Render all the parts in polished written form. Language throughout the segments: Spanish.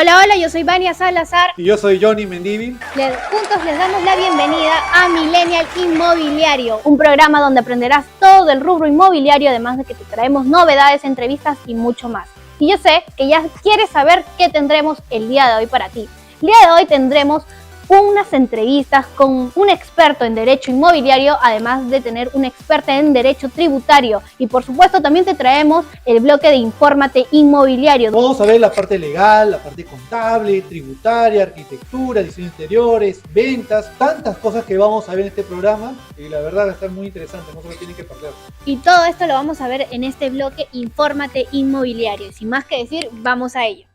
Hola, hola, yo soy Vania Salazar. Y yo soy Johnny Mendívil. Juntos les damos la bienvenida a Millennial Inmobiliario, un programa donde aprenderás todo del rubro inmobiliario, además de que te traemos novedades, entrevistas y mucho más. Y yo sé que ya quieres saber qué tendremos el día de hoy para ti. El día de hoy tendremos unas entrevistas con un experto en derecho inmobiliario, además de tener una experta en derecho tributario. Y por supuesto también te traemos el bloque de Infórmate Inmobiliario. Vamos a ver la parte legal, la parte contable, tributaria, arquitectura, diseño de interiores, ventas, tantas cosas que vamos a ver en este programa y la verdad va a estar muy interesante, no se lo tienen que perder. Y todo esto lo vamos a ver en este bloque Infórmate Inmobiliario. Sin más que decir, vamos a ello.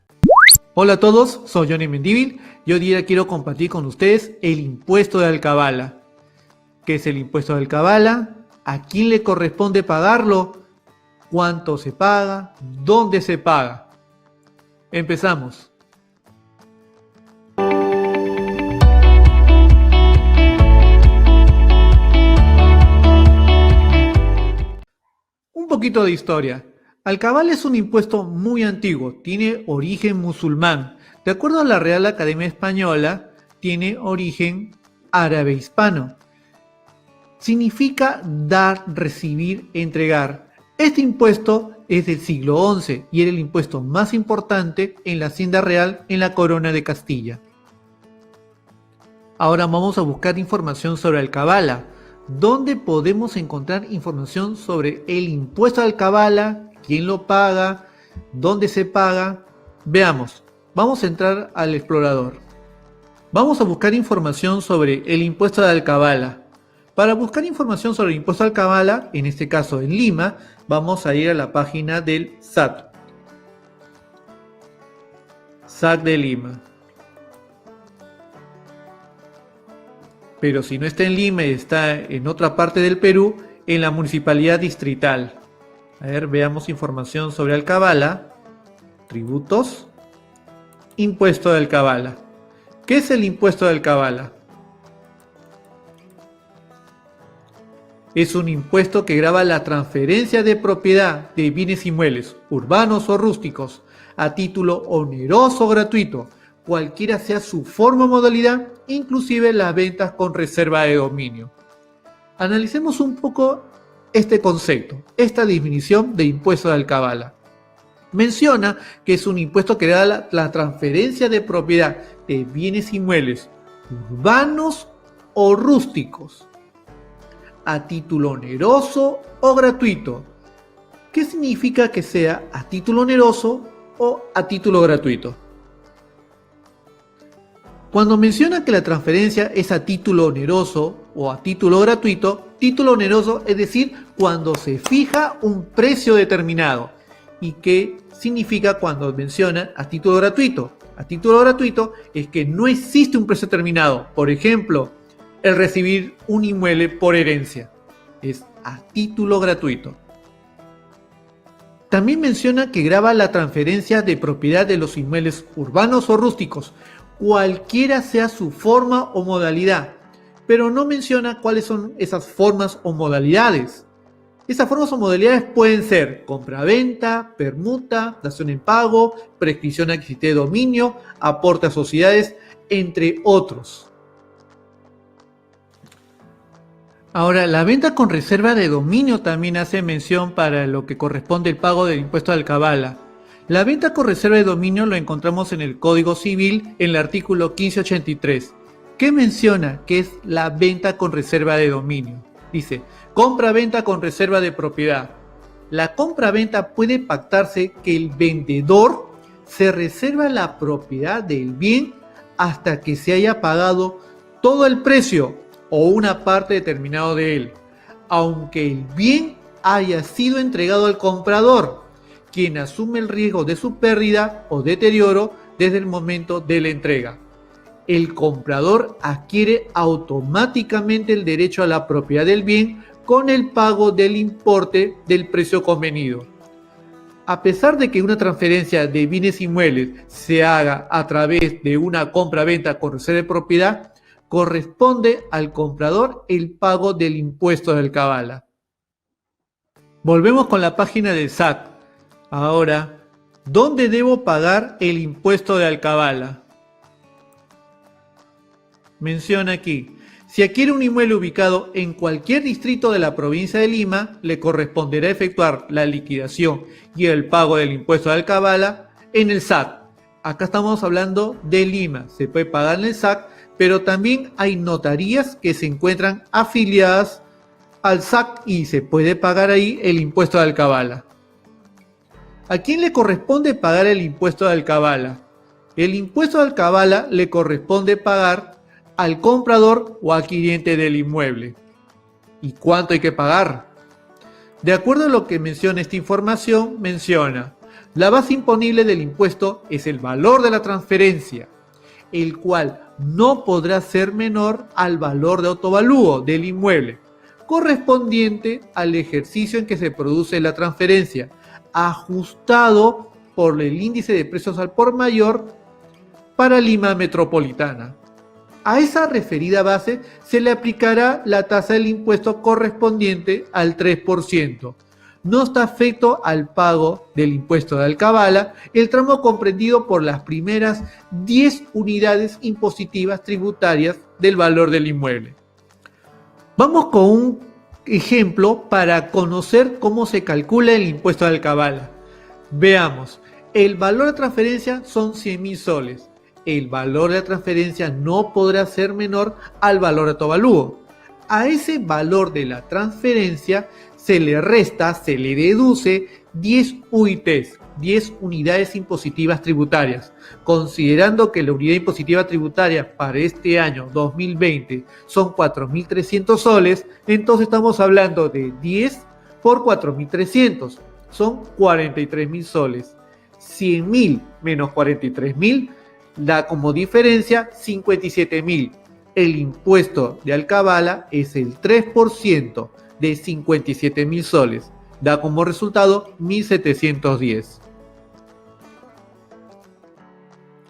Hola a todos, soy Johnny Mendívil y hoy día quiero compartir con ustedes el impuesto de alcabala. ¿Qué es el impuesto de alcabala? ¿A quién le corresponde pagarlo? ¿Cuánto se paga? ¿Dónde se paga? Empezamos. Un poquito de historia. Alcabala es un impuesto muy antiguo, tiene origen musulmán. De acuerdo a la Real Academia Española, tiene origen árabe hispano. Significa dar, recibir, entregar. Este impuesto es del siglo XI y era el impuesto más importante en la Hacienda Real en la Corona de Castilla. Ahora vamos a buscar información sobre alcabala. ¿Dónde podemos encontrar información sobre el impuesto de alcabala? ¿Quién lo paga? ¿Dónde se paga? Veamos, vamos a entrar al explorador. Vamos a buscar información sobre el impuesto de alcabala. Para buscar información sobre el impuesto de alcabala, en este caso en Lima, vamos a ir a la página del SAT. SAT de Lima. Pero si no está en Lima y está en otra parte del Perú, en la municipalidad distrital. A ver, veamos información sobre alcabala, tributos, impuesto de alcabala. ¿Qué es el impuesto de alcabala? Es un impuesto que grava la transferencia de propiedad de bienes inmuebles, urbanos o rústicos, a título oneroso o gratuito, cualquiera sea su forma o modalidad, inclusive las ventas con reserva de dominio. Analicemos un poco este concepto, esta definición de impuesto de alcabala. Menciona que es un impuesto que da la transferencia de propiedad de bienes inmuebles urbanos o rústicos a título oneroso o gratuito. ¿Qué significa que sea a título oneroso o a título gratuito? Cuando menciona que la transferencia es a título oneroso o a título gratuito, título oneroso es decir, cuando se fija un precio determinado. ¿Y qué significa cuando menciona a título gratuito? A título gratuito es que no existe un precio determinado. Por ejemplo, el recibir un inmueble por herencia. Es a título gratuito. También menciona que grava la transferencia de propiedad de los inmuebles urbanos o rústicos, cualquiera sea su forma o modalidad, pero no menciona cuáles son esas formas o modalidades. Esas formas o modalidades pueden ser compra-venta, permuta, dación en pago, prescripción adquisitiva de dominio, aporte a sociedades, entre otros. Ahora, la venta con reserva de dominio también hace mención para lo que corresponde el pago del impuesto de alcabala. La venta con reserva de dominio lo encontramos en el Código Civil en el artículo 1583. ¿Qué menciona que es la venta con reserva de dominio? Dice, compra-venta con reserva de propiedad. La compra-venta puede pactarse que el vendedor se reserva la propiedad del bien hasta que se haya pagado todo el precio o una parte determinada de él, aunque el bien haya sido entregado al comprador, quien asume el riesgo de su pérdida o deterioro desde el momento de la entrega. El comprador adquiere automáticamente el derecho a la propiedad del bien con el pago del importe del precio convenido. A pesar de que una transferencia de bienes inmuebles se haga a través de una compra-venta con reserva de propiedad, corresponde al comprador el pago del impuesto de alcabala. Volvemos con la página del SAT. Ahora ¿Dónde debo pagar el impuesto de alcabala? Menciona aquí, si adquiere un inmueble ubicado en cualquier distrito de la provincia de Lima, le corresponderá efectuar la liquidación y el pago del impuesto de alcabala en el SAC. Acá estamos hablando de Lima, se puede pagar en el SAC, pero también hay notarías que se encuentran afiliadas al SAC y se puede pagar ahí el impuesto de alcabala. ¿A quién le corresponde pagar el impuesto de alcabala? El impuesto de alcabala le corresponde pagar al comprador o adquiriente del inmueble. ¿Y cuánto hay que pagar? De acuerdo a lo que menciona esta información, menciona, la base imponible del impuesto es el valor de la transferencia, el cual no podrá ser menor al valor de autovalúo del inmueble, correspondiente al ejercicio en que se produce la transferencia, ajustado por el índice de precios al por mayor para Lima Metropolitana. A esa referida base se le aplicará la tasa del impuesto correspondiente al 3%. No está afecto al pago del impuesto de alcabala el tramo comprendido por las primeras 10 unidades impositivas tributarias del valor del inmueble. Vamos con un ejemplo para conocer cómo se calcula el impuesto de alcabala. Veamos, el valor de transferencia son 100.000 soles. El valor de la transferencia no podrá ser menor al valor de autovalúo. A ese valor de la transferencia se le resta, se le deduce 10 UITs, 10 unidades impositivas tributarias. Considerando que la unidad impositiva tributaria para este año 2020 son 4.300 soles, entonces estamos hablando de 10 por 4.300, son 43.000 soles. 100.000 menos 43.000 da como diferencia 57.000. El impuesto de alcabala es el 3% de 57.000 soles. Da como resultado 1.710.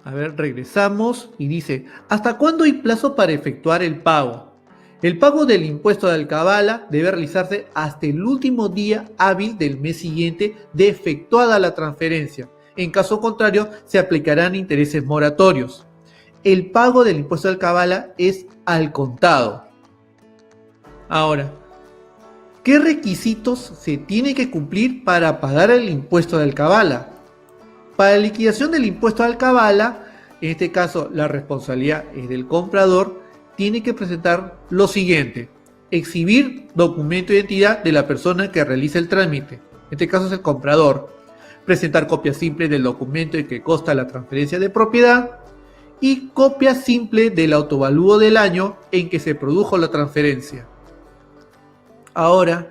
A ver, regresamos y dice, ¿hasta cuándo hay plazo para efectuar el pago? El pago del impuesto de alcabala debe realizarse hasta el último día hábil del mes siguiente de efectuada la transferencia. En caso contrario, se aplicarán intereses moratorios. El pago del impuesto de alcabala es al contado. Ahora, ¿qué requisitos se tiene que cumplir para pagar el impuesto de alcabala? Para la liquidación del impuesto de alcabala, en este caso la responsabilidad es del comprador, tiene que presentar lo siguiente: exhibir documento de identidad de la persona que realiza el trámite, en este caso es el comprador, presentar copia simple del documento en que consta la transferencia de propiedad y copia simple del autovalúo del año en que se produjo la transferencia. Ahora,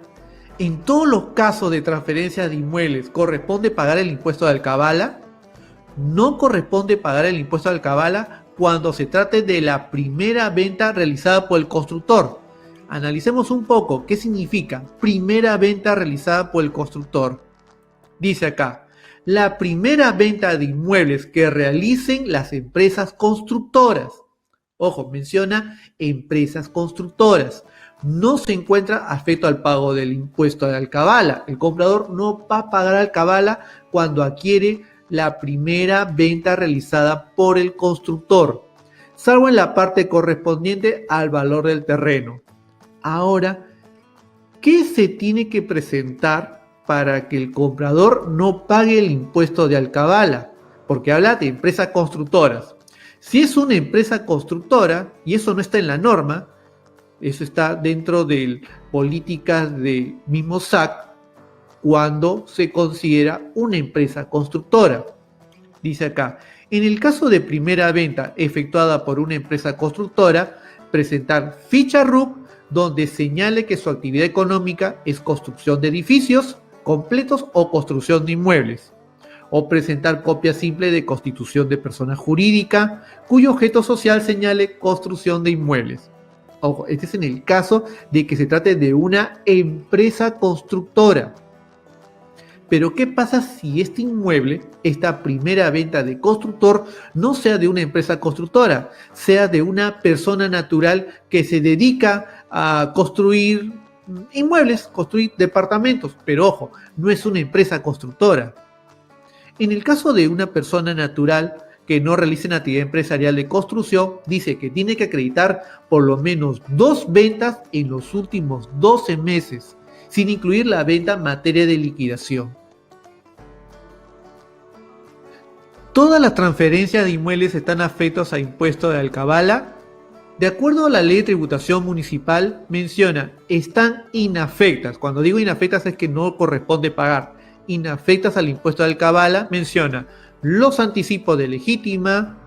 ¿en todos los casos de transferencia de inmuebles corresponde pagar el impuesto de alcabala? No corresponde pagar el impuesto de alcabala cuando se trate de la primera venta realizada por el constructor. Analicemos un poco qué significa primera venta realizada por el constructor. Dice acá, la primera venta de inmuebles que realicen las empresas constructoras. Ojo, menciona empresas constructoras. No se encuentra afecto al pago del impuesto de alcabala. El comprador no va a pagar alcabala cuando adquiere la primera venta realizada por el constructor, salvo en la parte correspondiente al valor del terreno. Ahora, ¿qué se tiene que presentar para que el comprador no pague el impuesto de alcabala? Porque habla de empresas constructoras. Si es una empresa constructora, y eso no está en la norma, eso está dentro de políticas del mismo SAC, cuando se considera una empresa constructora. Dice acá, en el caso de primera venta efectuada por una empresa constructora, presentar ficha RUC donde señale que su actividad económica es construcción de edificios completos o construcción de inmuebles, o presentar copia simple de constitución de persona jurídica cuyo objeto social señale construcción de inmuebles. Ojo, este es en el caso de que se trate de una empresa constructora. Pero ¿qué pasa si este inmueble, esta primera venta de constructor, no sea de una empresa constructora, sea de una persona natural que se dedica a construir inmuebles, construir departamentos? Pero ojo, no es una empresa constructora. En el caso de una persona natural que no realice una actividad empresarial de construcción, dice que tiene que acreditar por lo menos 2 ventas en los últimos 12 meses, sin incluir la venta en materia de liquidación. Todas las transferencias de inmuebles están afectas a impuesto de alcabala. De acuerdo a la ley de tributación municipal, menciona, están inafectas. Cuando digo inafectas es que no corresponde pagar. Inafectas al impuesto de alcabala, menciona los anticipos de legítima,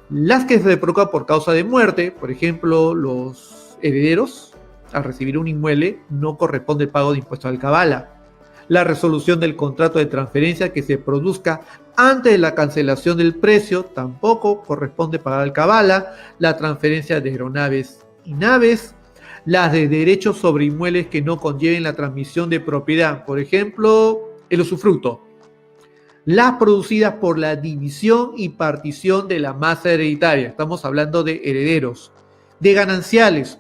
las que se provocan por causa de muerte, por ejemplo, los herederos, al recibir un inmueble, no corresponde el pago de impuesto de alcabala. La resolución del contrato de transferencia que se produzca antes de la cancelación del precio, tampoco corresponde pagar alcabala. La transferencia de aeronaves y naves, las de derechos sobre inmuebles que no conlleven la transmisión de propiedad, por ejemplo, el usufructo. Las producidas por la división y partición de la masa hereditaria, estamos hablando de herederos, de gananciales,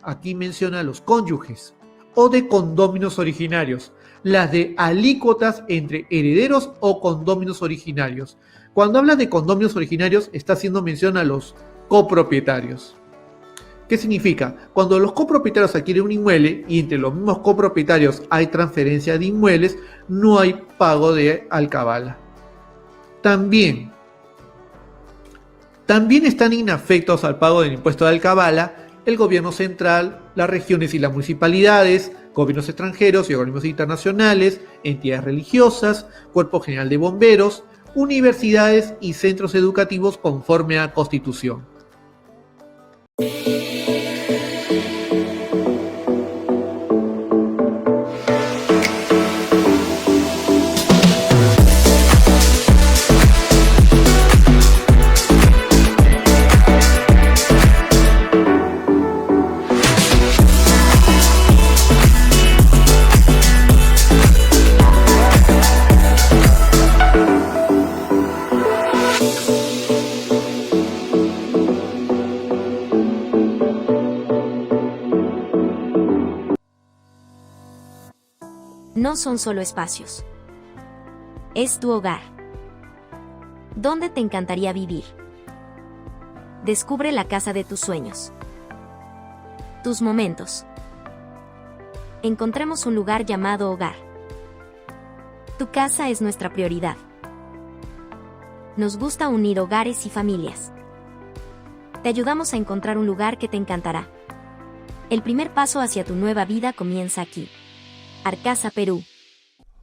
aquí menciona los cónyuges, o de condóminos originarios, las de alícuotas entre herederos o condóminos originarios. Cuando habla de condóminos originarios, está haciendo mención a los copropietarios. ¿Qué significa? Cuando los copropietarios adquieren un inmueble y entre los mismos copropietarios hay transferencia de inmuebles, no hay pago de alcabala. También están inafectos al pago del impuesto de alcabala el gobierno central, las regiones y las municipalidades, gobiernos extranjeros y organismos internacionales, entidades religiosas, Cuerpo General de Bomberos, universidades y centros educativos conforme a Constitución. No son solo espacios. Es tu hogar. ¿Dónde te encantaría vivir? Descubre la casa de tus sueños. Tus momentos. Encontremos un lugar llamado hogar. Tu casa es nuestra prioridad. Nos gusta unir hogares y familias. Te ayudamos a encontrar un lugar que te encantará. El primer paso hacia tu nueva vida comienza aquí. Arcasa, Perú.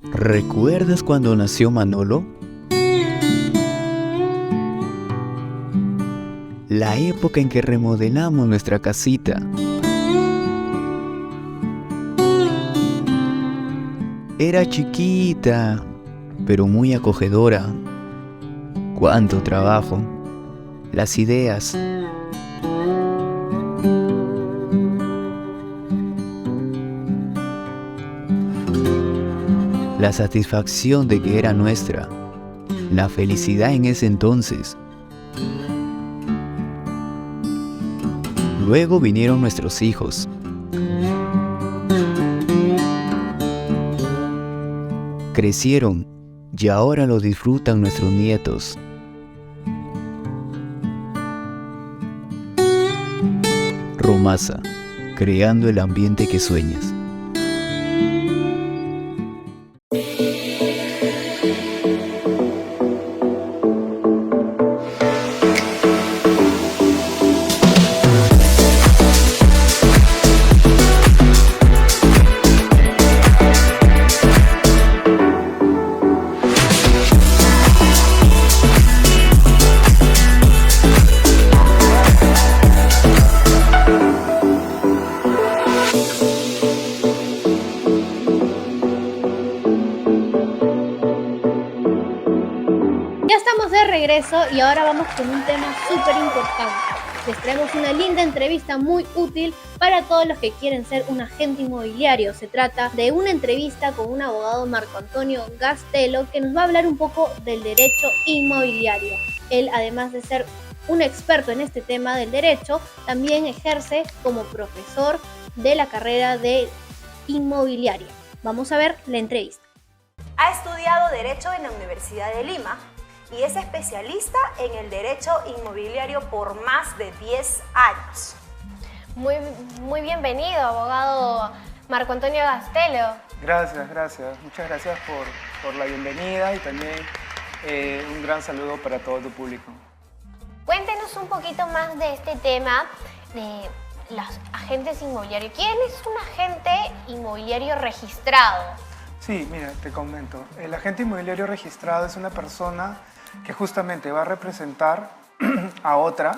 ¿Recuerdas cuando nació Manolo? La época en que remodelamos nuestra casita. Era chiquita, pero muy acogedora. Cuánto trabajo. Las ideas. La satisfacción de que era nuestra, la felicidad en ese entonces. Luego vinieron nuestros hijos. Crecieron y ahora lo disfrutan nuestros nietos. Romasa, creando el ambiente que sueñas. Y ahora vamos con un tema súper importante. Les traemos una linda entrevista muy útil para todos los que quieren ser un agente inmobiliario. Se trata de una entrevista con un abogado, Marco Antonio Gastelo, que nos va a hablar un poco del derecho inmobiliario. Él, además de ser un experto en este tema del derecho, también ejerce como profesor de la carrera de inmobiliaria. Vamos a ver la entrevista. Ha estudiado Derecho en la Universidad de Lima y es especialista en el derecho inmobiliario por más de 10 años. Muy bienvenido, abogado Marco Antonio Gastelo. Gracias. Muchas gracias por la bienvenida y también un gran saludo para todo tu público. Cuéntenos un poquito más de este tema de los agentes inmobiliarios. ¿Quién es un agente inmobiliario registrado? Sí, mira, te comento. El agente inmobiliario registrado es una persona que justamente va a representar a otra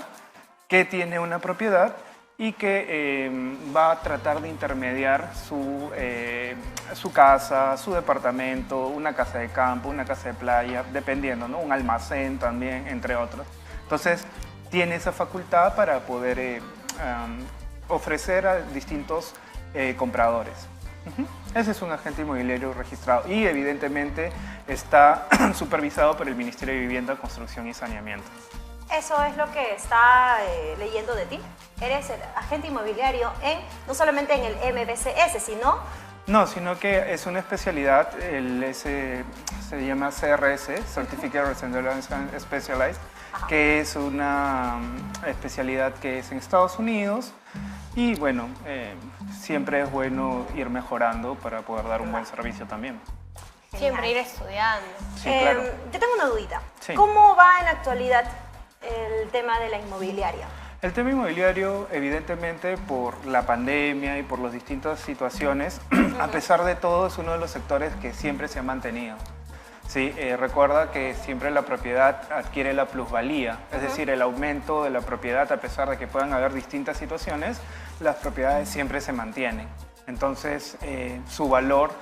que tiene una propiedad y que va a tratar de intermediar su casa, su departamento, una casa de campo, una casa de playa, dependiendo, ¿no? Un almacén también, entre otros. Entonces, tiene esa facultad para poder ofrecer a distintos compradores. Ese es un agente inmobiliario registrado y evidentemente está supervisado por el Ministerio de Vivienda, Construcción y Saneamiento. Eso es lo que está leyendo de ti. Eres el agente inmobiliario no solamente en el MBCS, sino... No, sino que es una especialidad, se llama CRS, Certificate Residential Specialized, que es una especialidad que es en Estados Unidos y bueno, siempre es bueno ir mejorando para poder dar un buen servicio también. Siempre ir estudiando. Sí, claro. Yo tengo una dudita. Sí. ¿Cómo va en la actualidad el tema de la inmobiliaria? El tema inmobiliario, evidentemente, por la pandemia y por las distintas situaciones, a pesar de todo, es uno de los sectores que siempre se ha mantenido. Sí, recuerda que siempre la propiedad adquiere la plusvalía, es decir, el aumento de la propiedad, a pesar de que puedan haber distintas situaciones, las propiedades siempre se mantienen. Entonces, su valor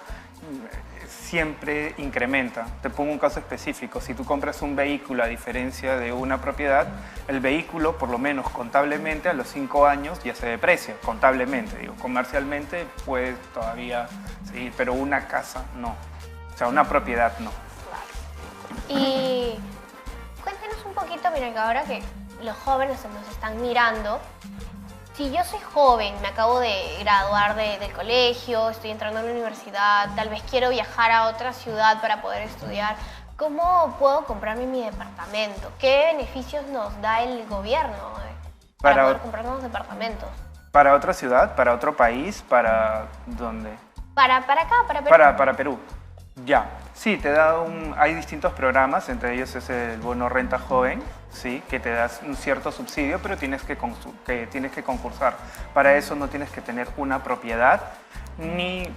siempre incrementa. Te pongo un caso específico. Si tú compras un vehículo a diferencia de una propiedad, el vehículo, por lo menos contablemente, a los 5 años ya se deprecia. Contablemente, digo. Comercialmente puede todavía seguir, pero una casa no. O sea, una propiedad no. Y cuéntenos un poquito, miren, que ahora que los jóvenes nos están mirando, si yo soy joven, me acabo de graduar del colegio, estoy entrando a la universidad, tal vez quiero viajar a otra ciudad para poder estudiar, ¿cómo puedo comprarme mi departamento? ¿Qué beneficios nos da el gobierno para poder comprarnos departamentos? ¿Para otra ciudad? ¿Para otro país? ¿Para dónde? Para acá, para Perú. Para Perú. Ya. Sí, te da hay distintos programas, entre ellos es el bono renta joven, ¿sí? Que te das un cierto subsidio, pero tienes que concursar. Para eso no tienes que tener una propiedad, ni,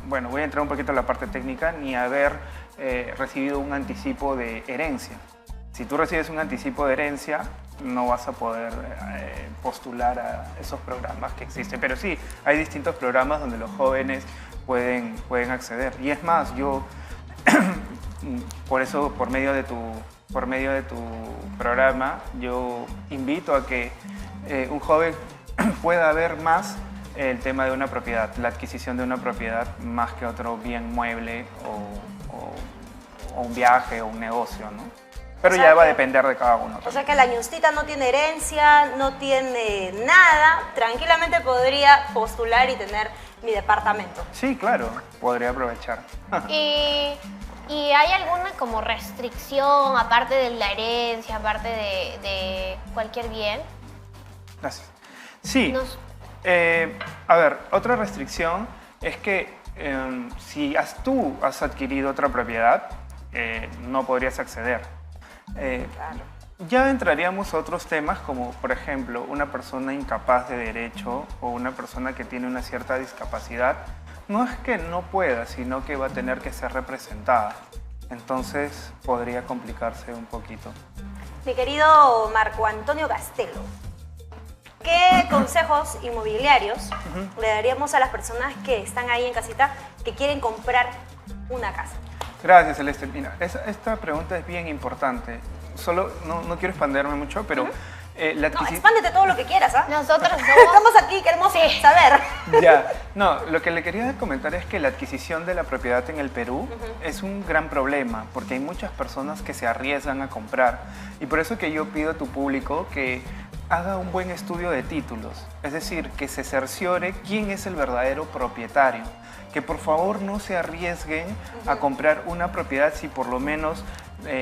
bueno, voy a entrar un poquito en la parte técnica, ni haber recibido un anticipo de herencia. Si tú recibes un anticipo de herencia, no vas a poder postular a esos programas que existen. Pero sí, hay distintos programas donde los jóvenes pueden acceder. Y es más, yo, por eso, por medio de tu programa, yo invito a que un joven pueda ver más el tema de una propiedad, la adquisición de una propiedad, más que otro bien mueble o un viaje o un negocio, ¿no? Pero ya va a depender de cada uno. O sea que la ñustita no tiene herencia, no tiene nada, tranquilamente podría postular y tener mi departamento. Sí, claro, podría aprovechar. ¿Y hay alguna como restricción, aparte de la herencia, aparte de cualquier bien? Gracias. Sí, a ver, otra restricción es que si tú has adquirido otra propiedad, no podrías acceder. Ya entraríamos a otros temas como, por ejemplo, una persona incapaz de derecho o una persona que tiene una cierta discapacidad. No es que no pueda, sino que va a tener que ser representada. Entonces podría complicarse un poquito. Mi querido Marco Antonio Gastelo, ¿qué consejos inmobiliarios le daríamos a las personas que están ahí en casita que quieren comprar una casa? Gracias, Celeste. Mira, esta pregunta es bien importante. Solo, no quiero expandirme mucho, pero... No, expándete todo lo que quieras, ¿ah? Nosotros estamos aquí, queremos saber. Ya, no, lo que le quería comentar es que la adquisición de la propiedad en el Perú es un gran problema, porque hay muchas personas que se arriesgan a comprar. Y por eso que yo pido a tu público que haga un buen estudio de títulos, es decir, que se cerciore quién es el verdadero propietario, que por favor no se arriesguen a comprar una propiedad si por lo menos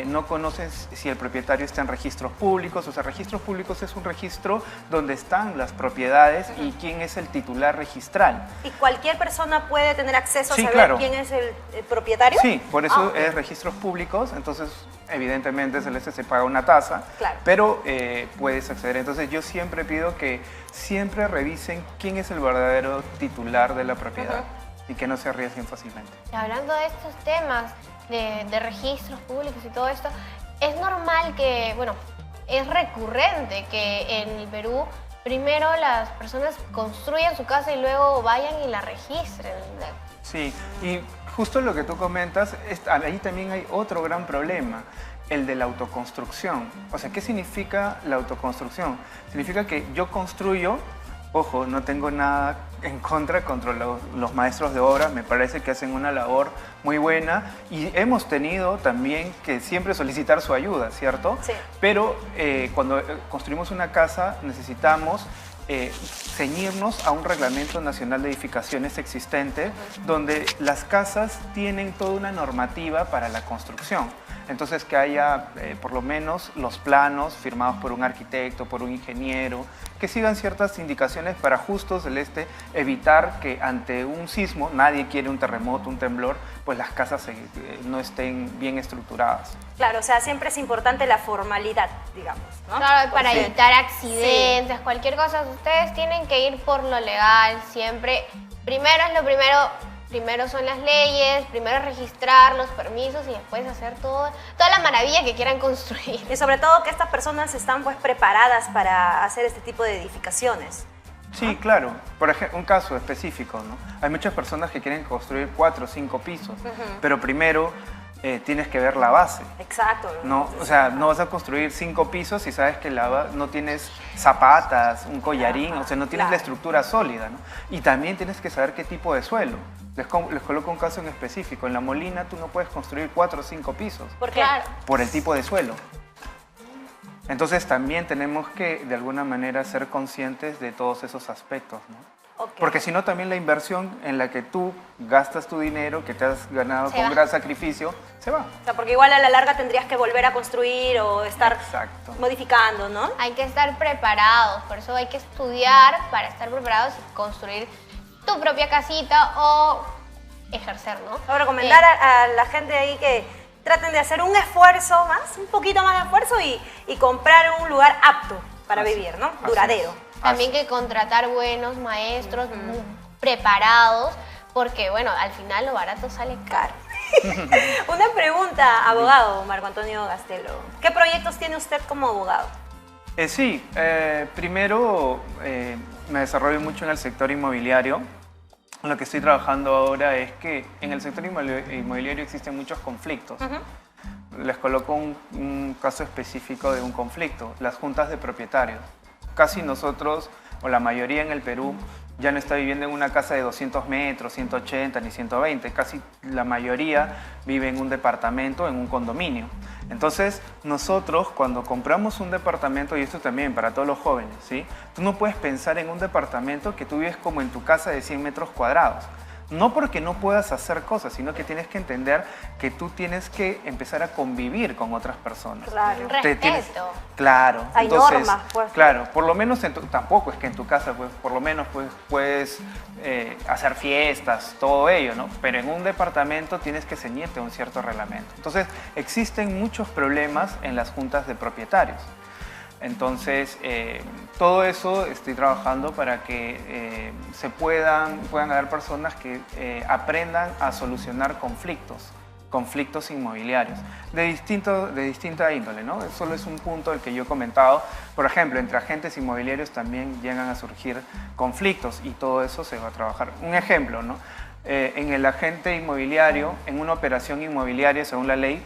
no conocen si el propietario está en registros públicos. O sea, registros públicos es un registro donde están las propiedades y quién es el titular registral. ¿Y cualquier persona puede tener acceso a Sí, saber claro. quién es el propietario? Sí, por eso Ok. es registros públicos, entonces evidentemente se paga una tasa, Claro. pero puedes acceder. Entonces yo siempre pido que siempre revisen quién es el verdadero titular de la propiedad y que no se arriesguen fácilmente. Y hablando de estos temas de registros públicos y todo esto, es normal que, bueno, es recurrente que en el Perú primero las personas construyan su casa y luego vayan y la registren. Sí, y justo lo que tú comentas, ahí también hay otro gran problema, el de la autoconstrucción. O sea, ¿qué significa la autoconstrucción? Significa que yo construyo, ojo, no tengo nada en contra los maestros de obra, me parece que hacen una labor muy buena y hemos tenido también que siempre solicitar su ayuda, ¿cierto? Sí. Pero cuando construimos una casa necesitamos ceñirnos a un reglamento nacional de edificaciones existente donde las casas tienen toda una normativa para la construcción. Entonces que haya por lo menos los planos firmados por un arquitecto, por un ingeniero, que sigan ciertas indicaciones para justo celeste evitar que ante un sismo, nadie quiere un terremoto, un temblor, pues las casas no estén bien estructuradas. Claro, o sea, siempre es importante la formalidad, digamos, ¿no? Claro, para Porque- evitar accidentes, cualquier cosa, ustedes tienen que ir por lo legal siempre. Primero es lo primero son las leyes, primero registrar los permisos y después hacer toda la maravilla que quieran construir. Y sobre todo que estas personas están pues preparadas para hacer este tipo de edificaciones. Sí, claro. Por ejemplo, un caso específico, ¿no? Hay muchas personas que quieren construir 4 o 5 pisos, pero primero tienes que ver la base. Exacto. No, o sea, no vas a construir 5 pisos si sabes que no tienes zapatas, un collarín, o sea, no tienes Claro. la estructura sólida, ¿no? Y también tienes que saber qué tipo de suelo. Les coloco un caso en específico. En La Molina tú no puedes construir 4 o 5 pisos ¿Por qué? Claro. por el tipo de suelo. Entonces también tenemos que de alguna manera ser conscientes de todos esos aspectos, ¿no? Ok. Porque si no, también la inversión en la que tú gastas tu dinero, que te has ganado Se con va. gran sacrificio, se va. O sea, porque igual a la larga tendrías que volver a construir o estar Exacto. modificando, ¿no? Hay que estar preparados, por eso hay que estudiar para estar preparados y construir tu propia casita o ejercer, ¿no? Voy a recomendar a la gente ahí que traten de hacer un esfuerzo más, un poquito más de esfuerzo y comprar un lugar apto para Así- vivir, ¿no? así Duradero. es. También que contratar buenos maestros preparados, porque bueno, al final lo barato sale caro. Una pregunta, abogado Marco Antonio Gastelo. ¿Qué proyectos tiene usted como abogado? Sí, primero me desarrollo mucho en el sector inmobiliario. Lo que estoy trabajando ahora es que en el sector inmobiliario existen muchos conflictos. Les coloco un caso específico de un conflicto, las juntas de propietarios. Casi nosotros, o la mayoría en el Perú, ya no está viviendo en una casa de 200 metros, 180 ni 120. Casi la mayoría vive en un departamento, en un condominio. Entonces, nosotros cuando compramos un departamento, y esto también para todos los jóvenes, ¿sí? Tú no puedes pensar en un departamento que tú vives como en tu casa de 100 metros cuadrados. No porque no puedas hacer cosas, sino que tienes que entender que tú tienes que empezar a convivir con otras personas. Claro. Respeto. Claro. Hay normas, pues. Claro, por lo menos tampoco es que en tu casa, pues, por lo menos pues, puedes hacer fiestas, todo ello, ¿no? Pero en un departamento tienes que ceñirte a un cierto reglamento. Entonces, existen muchos problemas en las juntas de propietarios. Entonces, todo eso estoy trabajando para que se puedan haber personas que aprendan a solucionar conflictos inmobiliarios de distinta índole, ¿no? Solo es un punto el que yo he comentado. Por ejemplo, entre agentes inmobiliarios también llegan a surgir conflictos y todo eso se va a trabajar. Un ejemplo, ¿no? En el agente inmobiliario, en una operación inmobiliaria, según la ley,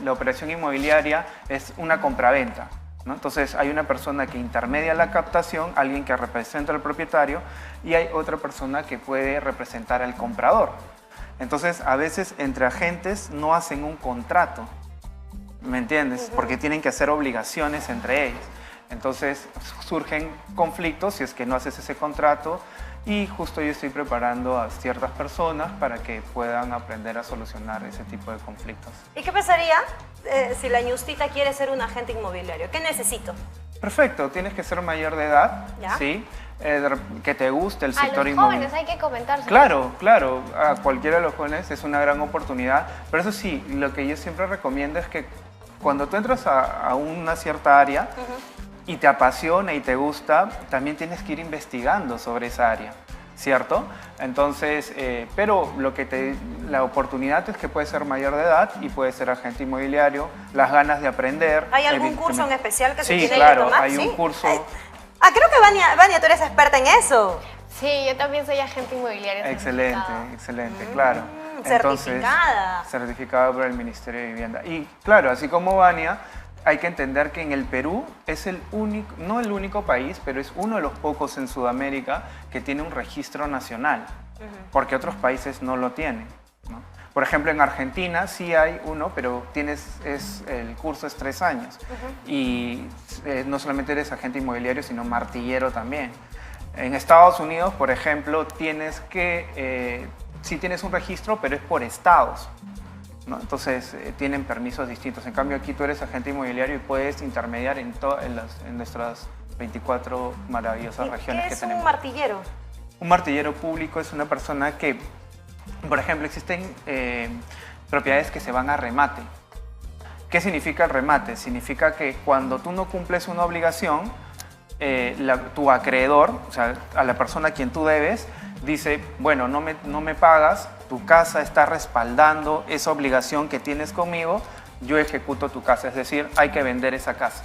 la operación inmobiliaria es una compraventa, ¿no? Entonces hay una persona que intermedia la captación, alguien que representa al propietario y hay otra persona que puede representar al comprador. Entonces a veces entre agentes no hacen un contrato, ¿me entiendes? Porque tienen que hacer obligaciones entre ellos. Entonces surgen conflictos si es que no haces ese contrato, y justo yo estoy preparando a ciertas personas para que puedan aprender a solucionar ese tipo de conflictos. ¿Y qué pasaría si la ñustita quiere ser un agente inmobiliario? ¿Qué necesito? Perfecto, tienes que ser mayor de edad, ¿Ya? ¿sí? Que te guste el A sector los inmobiliario. jóvenes hay que comentar. Claro, claro, a cualquiera de los jóvenes es una gran oportunidad, pero eso sí, lo que yo siempre recomiendo es que cuando tú entras a una cierta área y te apasiona y te gusta, también tienes que ir investigando sobre esa área, ¿cierto? Entonces, pero la oportunidad es que puedes ser mayor de edad y puedes ser agente inmobiliario, las ganas de aprender. ¿Hay algún curso en especial que se Sí, tiene claro, que tomar? hay un curso. Creo que Vania, tú eres experta en eso. Sí, yo también soy agente inmobiliario. Excelente, certificado. excelente, claro. Certificada. Certificada por el Ministerio de Vivienda. Y claro, así como Vania, hay que entender que en el Perú es el único, no el único país, pero es uno de los pocos en Sudamérica que tiene un registro nacional, porque otros países no lo tienen, ¿no? Por ejemplo, en Argentina sí hay uno, pero el curso es 3 años. Y no solamente eres agente inmobiliario, sino martillero también. En Estados Unidos, por ejemplo, sí tienes un registro, pero es por estados, ¿no? Entonces tienen permisos distintos. En cambio, aquí tú eres agente inmobiliario y puedes intermediar en nuestras 24 maravillosas regiones que tenemos. ¿Qué es un martillero? Un martillero público es una persona que, por ejemplo, existen propiedades que se van a remate. ¿Qué significa el remate? Significa que cuando tú no cumples una obligación, tu acreedor, o sea, a la persona a quien tú debes, dice, bueno, no me pagas, tu casa está respaldando esa obligación que tienes conmigo, yo ejecuto tu casa, es decir, hay que vender esa casa.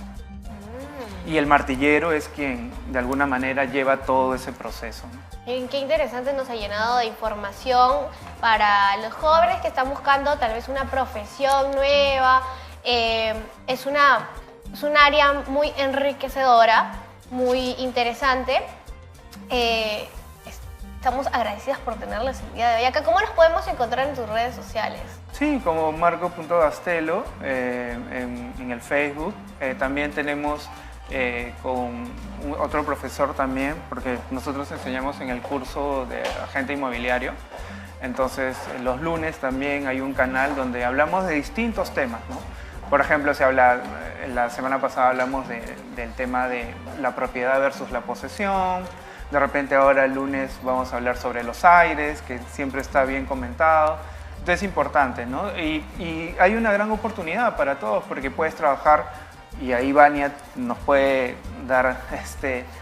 Y el martillero es quien, de alguna manera, lleva todo ese proceso. Qué interesante, nos ha llenado de información para los jóvenes que están buscando tal vez una profesión nueva. Es un área muy enriquecedora, muy interesante. Estamos agradecidas por tenerles el día de hoy acá. ¿Cómo los podemos encontrar en tus redes sociales? Sí, como marco.gastelo en el Facebook. También tenemos con otro profesor también, porque nosotros enseñamos en el curso de agente inmobiliario. Entonces, los lunes también hay un canal donde hablamos de distintos temas, ¿no? Por ejemplo, la semana pasada hablamos del tema de la propiedad versus la posesión. De repente ahora el lunes vamos a hablar sobre los aires, que siempre está bien comentado. Entonces es importante, ¿no? Y hay una gran oportunidad para todos porque puedes trabajar, y ahí Vania nos puede dar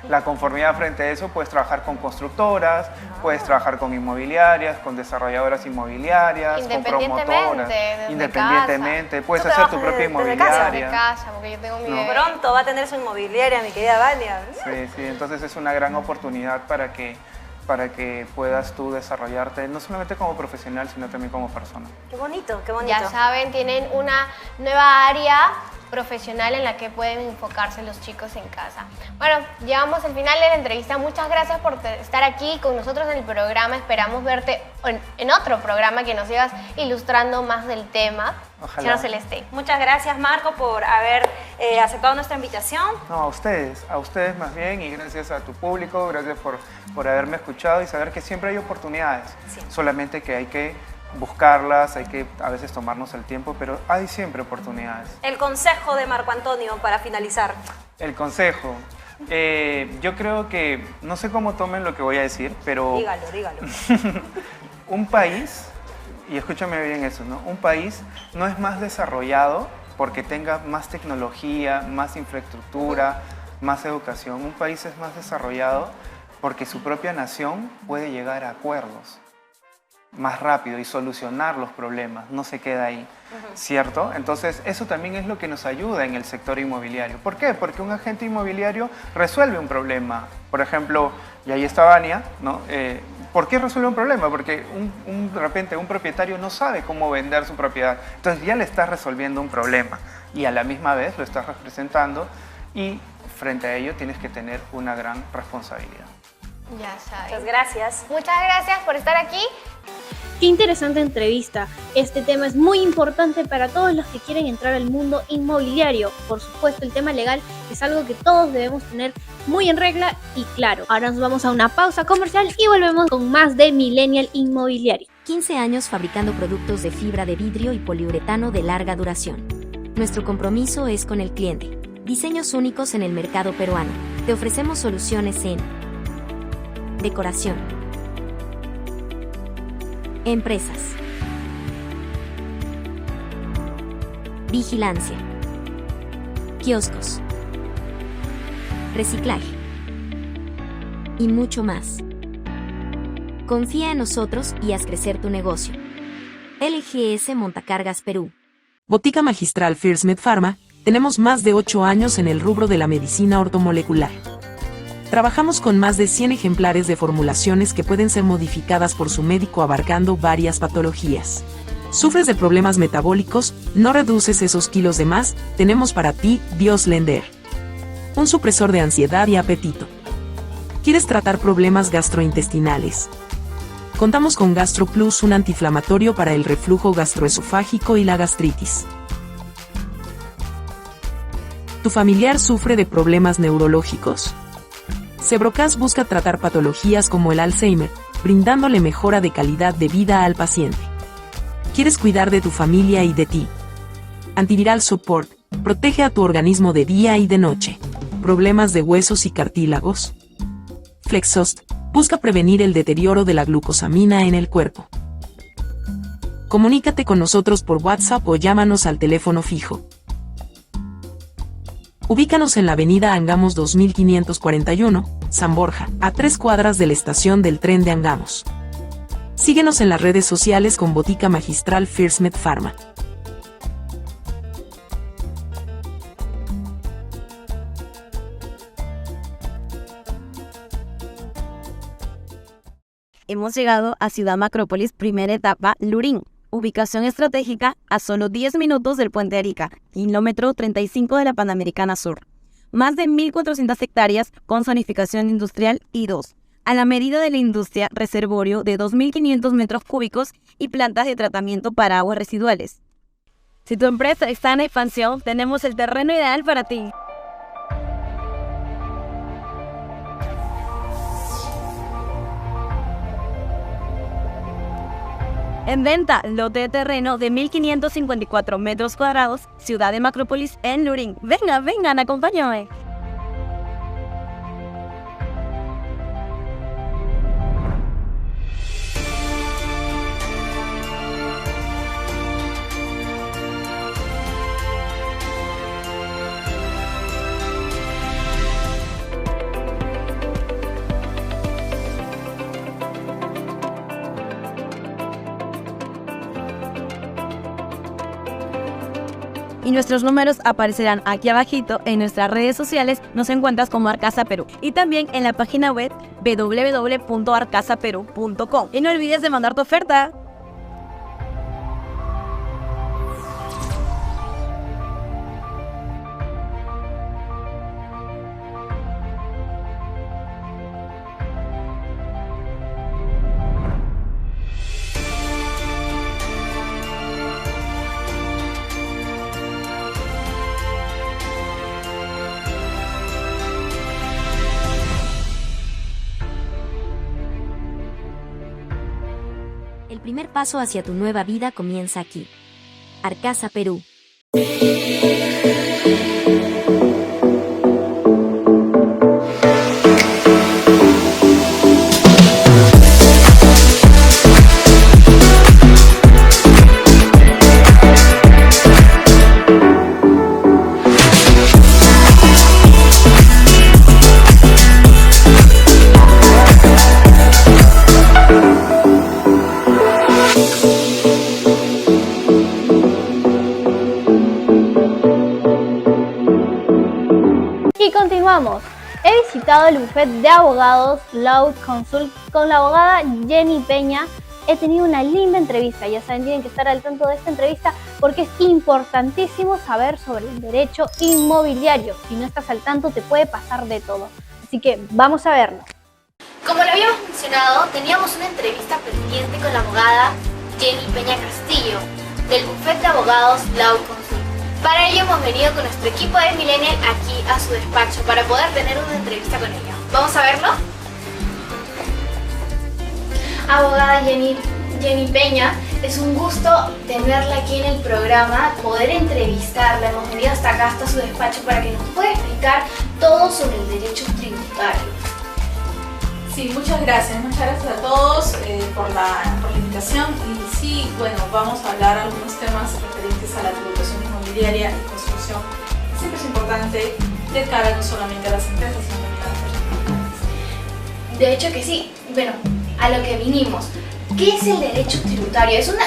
la conformidad frente a eso, puedes trabajar con constructoras, puedes trabajar con inmobiliarias, con desarrolladoras inmobiliarias, con promotoras. Independientemente, puedes hacer tu propia inmobiliaria. Desde casa, porque yo tengo mi bebé. Pronto va a tener su inmobiliaria, mi querida Vania. Sí, entonces es una gran oportunidad para que puedas tú desarrollarte, no solamente como profesional, sino también como persona. Qué bonito, qué bonito. Ya saben, tienen una nueva área profesional en la que pueden enfocarse los chicos en casa. Bueno, llegamos al final de la entrevista. Muchas gracias por estar aquí con nosotros en el programa. Esperamos verte en otro programa que nos sigas ilustrando más del tema. Ojalá. Señora Celeste. Muchas gracias, Marco, por haber aceptado nuestra invitación. No, a ustedes más bien, y gracias a tu público, gracias por haberme escuchado y saber que siempre hay oportunidades, solamente que hay que buscarlas, hay que a veces tomarnos el tiempo, pero hay siempre oportunidades. El consejo de Marco Antonio para finalizar. El consejo, yo creo que, no sé cómo tomen lo que voy a decir, pero Dígalo. un país, y escúchame bien eso, ¿no? Un país no es más desarrollado porque tenga más tecnología, más infraestructura, más educación. Un país es más desarrollado porque su propia nación puede llegar a acuerdos más rápido y solucionar los problemas, no se queda ahí, ¿cierto? Entonces, eso también es lo que nos ayuda en el sector inmobiliario. ¿Por qué? Porque un agente inmobiliario resuelve un problema. Por ejemplo, y ahí está Vania, ¿no? ¿Por qué resuelve un problema? Porque de repente un propietario no sabe cómo vender su propiedad. Entonces ya le estás resolviendo un problema y a la misma vez lo estás representando y frente a ello tienes que tener una gran responsabilidad. Ya saben. Muchas gracias. Muchas gracias por estar aquí. Qué interesante entrevista. Este tema es muy importante para todos los que quieren entrar al mundo inmobiliario. Por supuesto, el tema legal es algo que todos debemos tener muy en regla y claro. Ahora nos vamos a una pausa comercial y volvemos con más de Millennial Inmobiliario. 15 años fabricando productos de fibra de vidrio y poliuretano de larga duración. Nuestro compromiso es con el cliente. Diseños únicos en el mercado peruano. Te ofrecemos soluciones en decoración, empresas, vigilancia, kioscos, reciclaje y mucho más. Confía en nosotros y haz crecer tu negocio. LGS Montacargas Perú. Botica Magistral First Med Pharma, tenemos más de 8 años en el rubro de la medicina ortomolecular. Trabajamos con más de 100 ejemplares de formulaciones que pueden ser modificadas por su médico abarcando varias patologías. ¿Sufres de problemas metabólicos? ¿No reduces esos kilos de más? Tenemos para ti Bioslender, un supresor de ansiedad y apetito. ¿Quieres tratar problemas gastrointestinales? Contamos con GastroPlus, un antiinflamatorio para el reflujo gastroesofágico y la gastritis. ¿Tu familiar sufre de problemas neurológicos? Cebrocas busca tratar patologías como el Alzheimer, brindándole mejora de calidad de vida al paciente. ¿Quieres cuidar de tu familia y de ti? Antiviral Support, protege a tu organismo de día y de noche. ¿Problemas de huesos y cartílagos? Flexost, busca prevenir el deterioro de la glucosamina en el cuerpo. Comunícate con nosotros por WhatsApp o llámanos al teléfono fijo. Ubícanos en la avenida Angamos 2541, San Borja, a 3 cuadras de la estación del tren de Angamos. Síguenos en las redes sociales con Botica Magistral First Med Pharma. Hemos llegado a Ciudad Macrópolis, primera etapa, Lurín. Ubicación estratégica a solo 10 minutos del Puente Arica, kilómetro 35 de la Panamericana Sur. Más de 1.400 hectáreas con zonificación industrial y 2. A la medida de la industria, reservorio de 2.500 metros cúbicos y plantas de tratamiento para aguas residuales. Si tu empresa está en expansión, tenemos el terreno ideal para ti. En venta, lote de terreno de 1.554 metros cuadrados, Ciudad de Macrópolis en Lurín. Vengan, acompáñame. Y nuestros números aparecerán aquí abajito. En nuestras redes sociales nos encuentras como Arcasa Perú y también en la página web www.arcasaperú.com. Y no olvides de mandar tu oferta. El primer paso hacia tu nueva vida comienza aquí. Arcasa Perú. Y continuamos. He visitado el bufete de abogados Law Consult con la abogada Jenny Peña. He tenido una linda entrevista. Ya saben, tienen que estar al tanto de esta entrevista porque es importantísimo saber sobre el derecho inmobiliario. Si no estás al tanto, te puede pasar de todo. Así que vamos a verlo. Como lo habíamos mencionado, teníamos una entrevista pendiente con la abogada Jenny Peña Castillo, del bufete de abogados Law Consult. Para ello hemos venido con nuestro equipo de Millennial aquí a su despacho para poder tener una entrevista con ella. ¿Vamos a verlo? Abogada Jenny Peña, es un gusto tenerla aquí en el programa, poder entrevistarla. Hemos venido hasta acá, hasta su despacho, para que nos pueda explicar todo sobre el derecho tributario. Sí, muchas gracias a todos por la invitación. Y sí, bueno, vamos a hablar algunos temas referentes a la tributación inmobiliaria y construcción. Siempre es importante de cara no solamente a las empresas, sino también a las personas. De hecho que sí. Bueno, a lo que vinimos. ¿Qué es el derecho tributario? Es un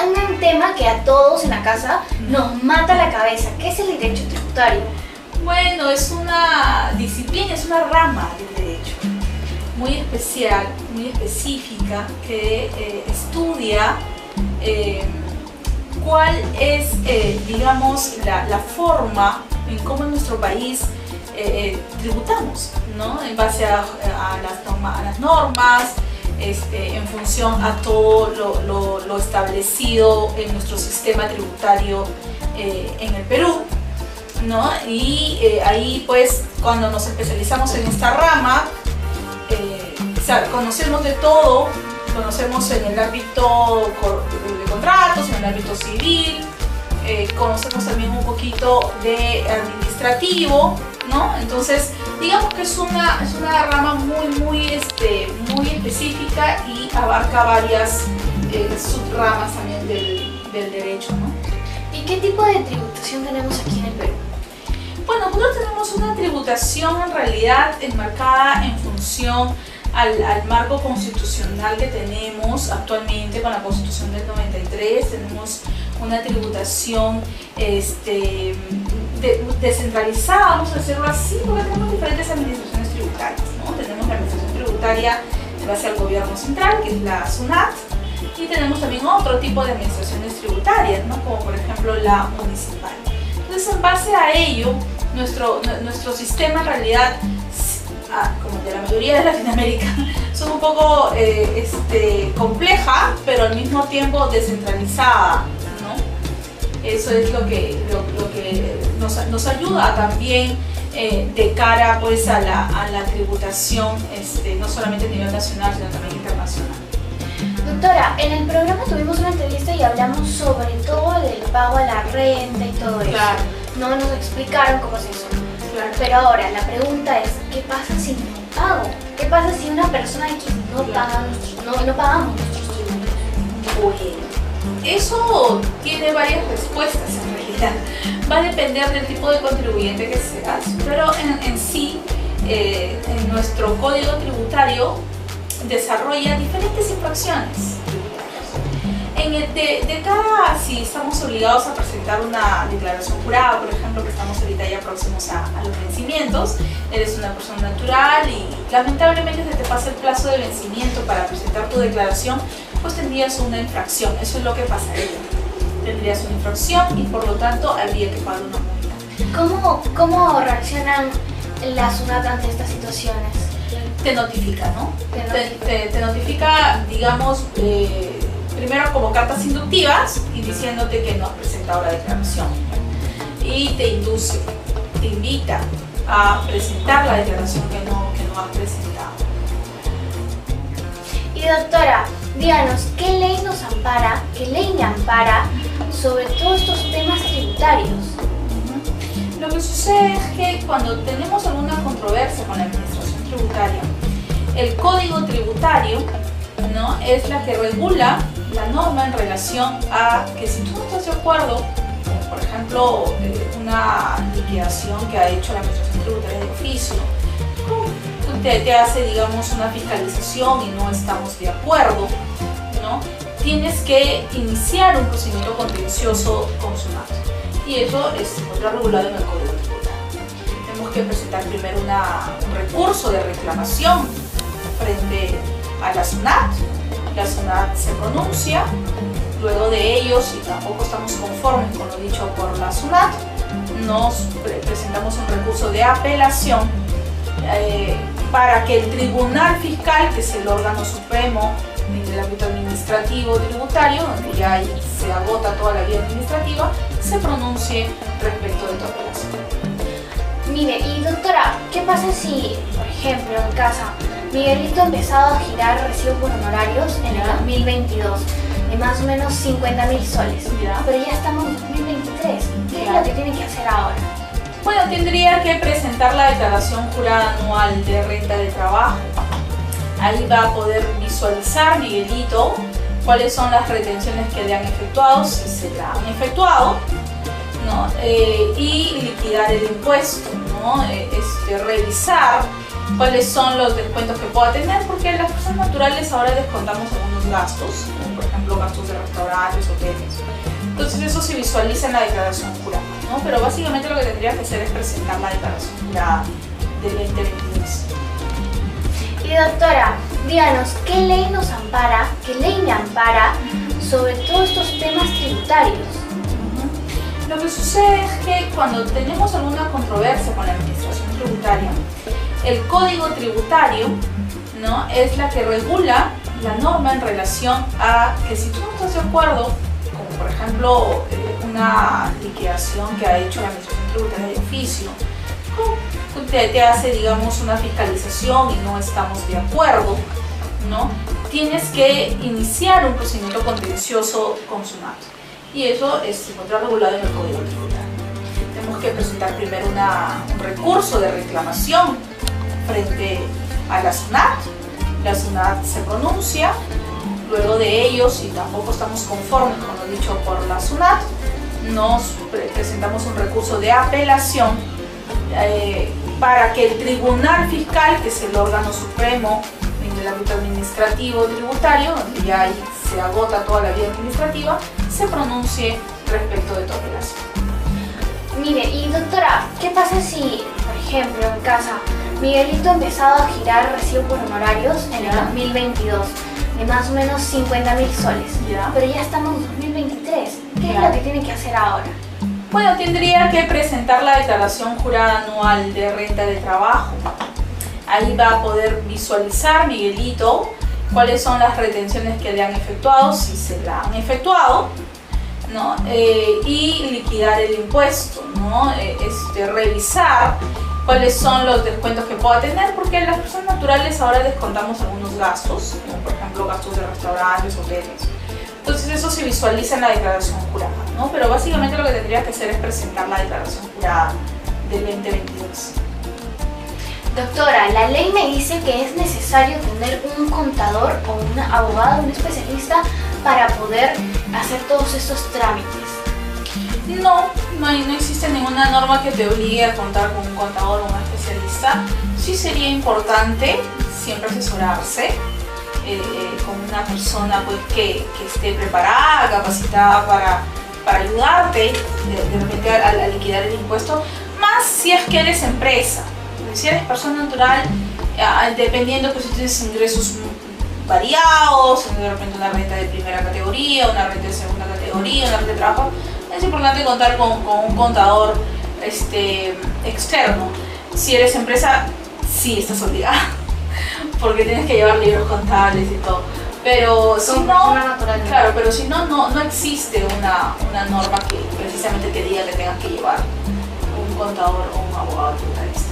tema que a todos en la casa nos mata la cabeza. ¿Qué es el derecho tributario? Bueno, es una disciplina, es una rama del derecho muy especial, muy específica, que estudia cuál es, digamos, la forma en cómo en nuestro país tributamos, ¿no? En base a las normas, en función a todo lo establecido en nuestro sistema tributario en el Perú, ¿no? Y ahí, pues, cuando nos especializamos en esta rama, conocemos de todo, conocemos en el ámbito de contratos, en el ámbito civil, conocemos también un poquito de administrativo, ¿no? Entonces, digamos que es una rama muy específica y abarca varias subramas también del derecho, ¿no? ¿Y qué tipo de tributación tenemos aquí en el Perú? Bueno, nosotros tenemos una tributación en realidad enmarcada en función al marco constitucional que tenemos actualmente con la Constitución del 93. Tenemos una tributación descentralizada, vamos a decirlo así, porque tenemos diferentes administraciones tributarias, ¿no? Tenemos la administración tributaria en base al gobierno central, que es la SUNAT, y tenemos también otro tipo de administraciones tributarias, ¿no? Como por ejemplo la municipal. Entonces, en base a ello, nuestro sistema en realidad, como de la mayoría de Latinoamérica, son un poco compleja, pero al mismo tiempo descentralizada, ¿no? Eso es lo que nos ayuda también de cara, pues, a la tributación, no solamente a nivel nacional, sino también internacional. Doctora, en el programa tuvimos una entrevista y hablamos sobre todo del pago a la renta y todo eso. Claro. No nos explicaron cómo es eso. Claro. Pero ahora la pregunta es, ¿qué pasa si no pago? ¿Qué pasa si una persona X no pagamos nuestros tributos? Bueno, eso tiene varias respuestas en realidad. Va a depender del tipo de contribuyente que seas, pero en sí, en nuestro código tributario desarrolla diferentes infracciones. De cada, si estamos obligados a presentar una declaración jurada, por ejemplo, que estamos ahorita ya próximos a los vencimientos, eres una persona natural y lamentablemente se te pasa el plazo de vencimiento para presentar tu declaración, pues tendrías una infracción. Eso es lo que pasaría. Tendrías una infracción y por lo tanto habría que pagar una multa. ¿Cómo reaccionan la SUNAT ante estas situaciones? Te notifica, ¿no? Te notifica, digamos, primero como cartas inductivas y diciéndote que no has presentado la declaración. Y te induce, te invita a presentar la declaración que no has presentado. Y doctora, díganos, ¿qué ley nos ampara, qué ley me ampara sobre todos estos temas tributarios? Lo que sucede es que cuando tenemos alguna controversia con la administración tributaria, el código tributario, ¿no?, es la que regula la norma en relación a que si tú no estás de acuerdo, por ejemplo, una liquidación que ha hecho la administración tributaria de oficio, te hace, digamos, una fiscalización y no estamos de acuerdo, ¿no?, tienes que iniciar un procedimiento contencioso con SUNAT. Y eso se encuentra regulado en el Código Tributario. Tenemos que presentar primero un recurso de reclamación frente a la SUNAT. La SUNAT se pronuncia. Luego de ello, si tampoco estamos conformes con lo dicho por la SUNAT, nos presentamos un recurso de apelación para que el Tribunal Fiscal, que es el órgano supremo de el ámbito administrativo tributario, donde ya ahí se agota toda la vía administrativa, se pronuncie respecto de tu apelación. Mire, y doctora, ¿qué pasa si, por ejemplo, en casa, Miguelito ha empezado a girar recibo por honorarios en el 2022 de más o menos 50.000 soles, pero ya estamos en 2023? ¿Qué es lo que tiene que hacer ahora? Bueno, tendría que presentar la declaración jurada anual de renta de trabajo. Ahí va a poder visualizar, Miguelito, cuáles son las retenciones que le han efectuado, si se la han efectuado, ¿no? Y liquidar el impuesto, ¿no? Revisar cuáles son los descuentos que pueda tener, porque las personas naturales ahora descontamos algunos gastos, como por ejemplo gastos de restaurantes, hoteles. Entonces eso se visualiza en la declaración jurada, ¿no? Pero básicamente lo que tendría que hacer es presentar la declaración jurada del 2022. Y doctora, díganos, ¿qué ley nos ampara, qué ley me ampara sobre todos estos temas tributarios? Lo que sucede es que cuando tenemos alguna controversia con la administración tributaria, el código tributario, ¿no?, es la que regula la norma en relación a que si tú no estás de acuerdo, como por ejemplo una liquidación que ha hecho la administración tributaria de oficio, te hace, digamos, una fiscalización y no estamos de acuerdo, ¿no?, tienes que iniciar un procedimiento contencioso con SUNAT. Y eso se encuentra regulado en el Código Tributario. Tenemos que presentar primero un recurso de reclamación frente a la SUNAT. La SUNAT se pronuncia. Luego de ello, si tampoco estamos conformes con lo dicho por la SUNAT, nos presentamos un recurso de apelación para que el Tribunal Fiscal, que es el órgano supremo en el ámbito administrativo tributario, donde ya ahí se agota toda la vía administrativa, se pronuncie respecto de tu apelación. Mire, y doctora, ¿qué pasa si, por ejemplo, en casa, Miguelito ha empezado a girar recibo por honorarios en el 2022 de más o menos 50.000 soles, pero ya estamos en 2023? ¿Qué es lo que tiene que hacer ahora? Bueno, tendría que presentar la declaración jurada anual de renta de trabajo. Ahí va a poder visualizar, Miguelito, cuáles son las retenciones que le han efectuado, si se la han efectuado, ¿no? Y liquidar el impuesto, ¿no? Revisar cuáles son los descuentos que pueda tener, porque las personas naturales ahora descontamos algunos gastos, como por ejemplo gastos de restaurantes, hoteles. Entonces eso se visualiza en la declaración jurada, ¿no? Pero básicamente lo que tendría que hacer es presentar la declaración jurada del 2022. Doctora, la ley me dice que es necesario tener un contador o un abogado, un especialista para poder hacer todos estos trámites. No existe ninguna norma que te obligue a contar con un contador o un especialista. Sí sería importante siempre asesorarse con una persona pues, que esté preparada, capacitada para ayudarte de repente a liquidar el impuesto, más si es que eres empresa. Si eres persona natural, dependiendo pues si tienes ingresos variados, de repente una renta de primera categoría, una renta de segunda categoría, una renta de trabajo, es importante contar con un contador externo. Si eres empresa, sí estás obligada, porque tienes que llevar libros contables y todo. Pero si no, claro, pero si no existe una norma que precisamente te diga que tengas que llevar un contador o un abogado tributarista.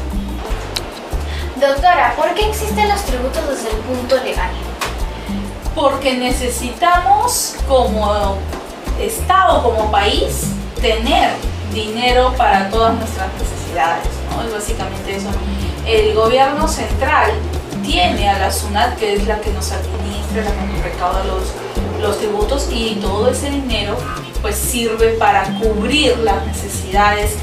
Doctora, ¿por qué existen los tributos desde el punto legal? Porque necesitamos como Estado, como país, tener dinero para todas nuestras necesidades, ¿no? Es básicamente eso. El gobierno central tiene a la SUNAT, que es la que nos administra, la que nos recauda los tributos, y todo ese dinero pues sirve para cubrir las necesidades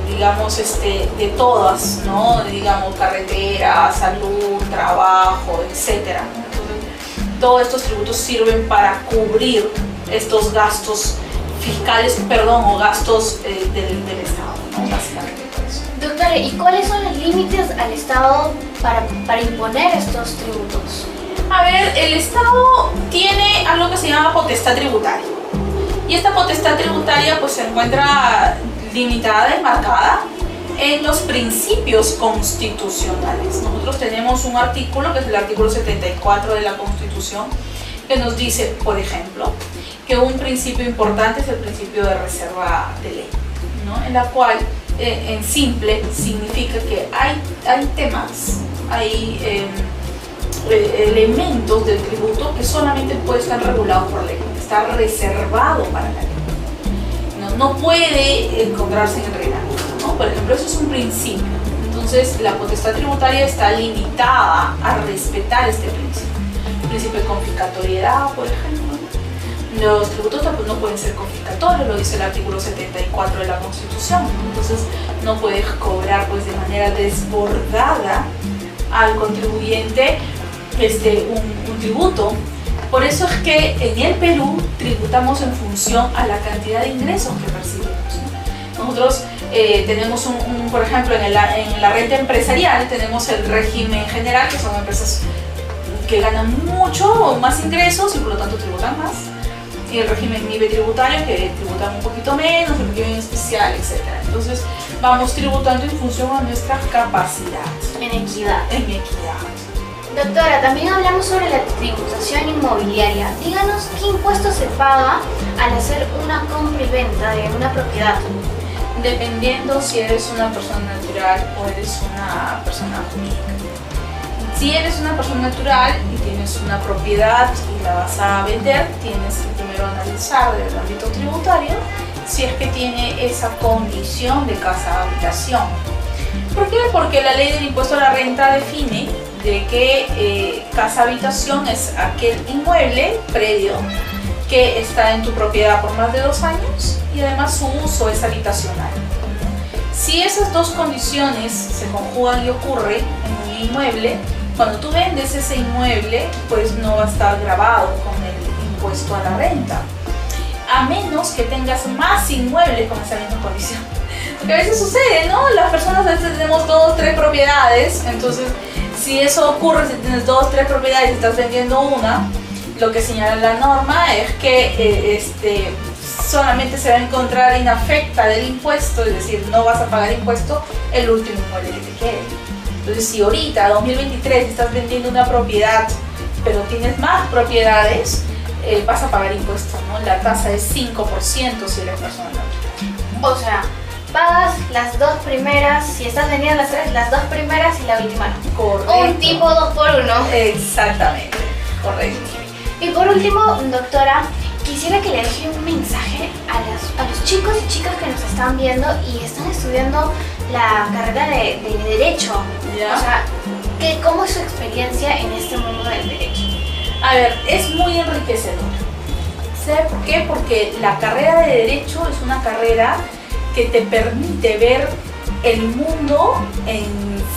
digamos, de todas, ¿no? Digamos, carretera, salud, trabajo, etc. Entonces, todos estos tributos sirven para cubrir estos gastos fiscales, o gastos del Estado, ¿no? Básicamente por eso. Doctora, ¿y cuáles son los límites al Estado para imponer estos tributos? A ver, el Estado tiene algo que se llama potestad tributaria. Y esta potestad tributaria pues se encuentra limitada y marcada en los principios constitucionales. Nosotros tenemos un artículo, que es el artículo 74 de la Constitución, que nos dice, por ejemplo, que un principio importante es el principio de reserva de ley, ¿no? En la cual, en simple, significa que hay temas, hay elementos del tributo que solamente pueden estar regulados por ley, está reservado para la ley. No puede encontrarse en el reglamento, ¿no? Por ejemplo, eso es un principio. Entonces, la potestad tributaria está limitada a respetar este principio. El principio de confiscatoriedad, por ejemplo. Los tributos no pueden ser confiscatorios, lo dice el artículo 74 de la Constitución. Entonces, no puedes cobrar pues, de manera desbordada al contribuyente un tributo. Por eso es que en el Perú tributamos en función a la cantidad de ingresos que percibimos, ¿no? Nosotros tenemos por ejemplo, en la renta empresarial tenemos el régimen general, que son empresas que ganan mucho o más ingresos y por lo tanto tributan más. Y el régimen MIBE tributario, que tributan un poquito menos, el régimen especial, etc. Entonces vamos tributando en función a nuestras capacidades. En equidad. En equidad. Doctora, también hablamos sobre la tributación inmobiliaria. Díganos qué impuesto se paga al hacer una compra y venta de una propiedad. Dependiendo si eres una persona natural o eres una persona jurídica. Si eres una persona natural y tienes una propiedad y la vas a vender, tienes que primero analizar desde el ámbito tributario si es que tiene esa condición de casa-habitación. ¿Por qué? Porque la ley del impuesto a la renta define de que casa-habitación es aquel inmueble, predio, que está en tu propiedad por más de 2 años y además su uso es habitacional. Si esas dos condiciones se conjugan y ocurre en un inmueble, cuando tú vendes ese inmueble, pues no va a estar grabado con el impuesto a la renta, a menos que tengas más inmuebles con esa misma condición. Porque a veces sucede, ¿no? Las personas a veces tenemos 2 o 3 propiedades, entonces si eso ocurre, si tienes 2 o 3 propiedades y estás vendiendo una, lo que señala la norma es que solamente se va a encontrar inafecta del impuesto, es decir, no vas a pagar impuesto el último inmueble que te quede. Entonces, si ahorita, 2023, estás vendiendo una propiedad, pero tienes más propiedades, vas a pagar impuestos, ¿no? La tasa es 5% si eres persona natural. O sea, pagas las 2 primeras, si estás vendiendo las 2 primeras y la última no. Correcto. Un tipo 2 por 1. Exactamente, correcto. Y por último, doctora, quisiera que le deje un mensaje a los chicos y chicas que nos están viendo y están estudiando la carrera de Derecho. ¿Ya? O sea, ¿cómo es su experiencia en este mundo del Derecho? A ver, es muy enriquecedor. ¿Sabe por qué? Porque la carrera de Derecho es una carrera que te permite ver el mundo en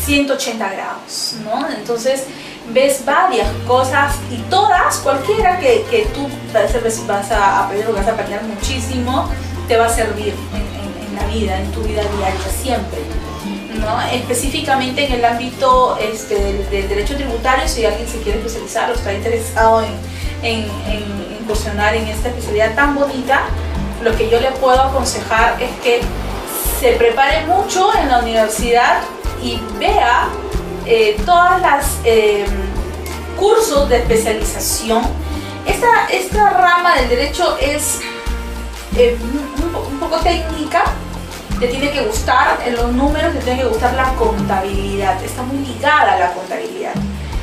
180 grados, ¿no? Entonces ves varias cosas y todas, cualquiera que tú vas a aprender muchísimo, te va a servir en la vida, en tu vida diaria, siempre, ¿no? Específicamente en el ámbito del derecho tributario, si alguien se quiere especializar o está interesado en incursionar en esta especialidad tan bonita, lo que yo le puedo aconsejar es que se prepare mucho en la universidad y vea todas las cursos de especialización. Esta rama del derecho es un poco técnica, te tiene que gustar los números, te tiene que gustar la contabilidad, está muy ligada a la contabilidad.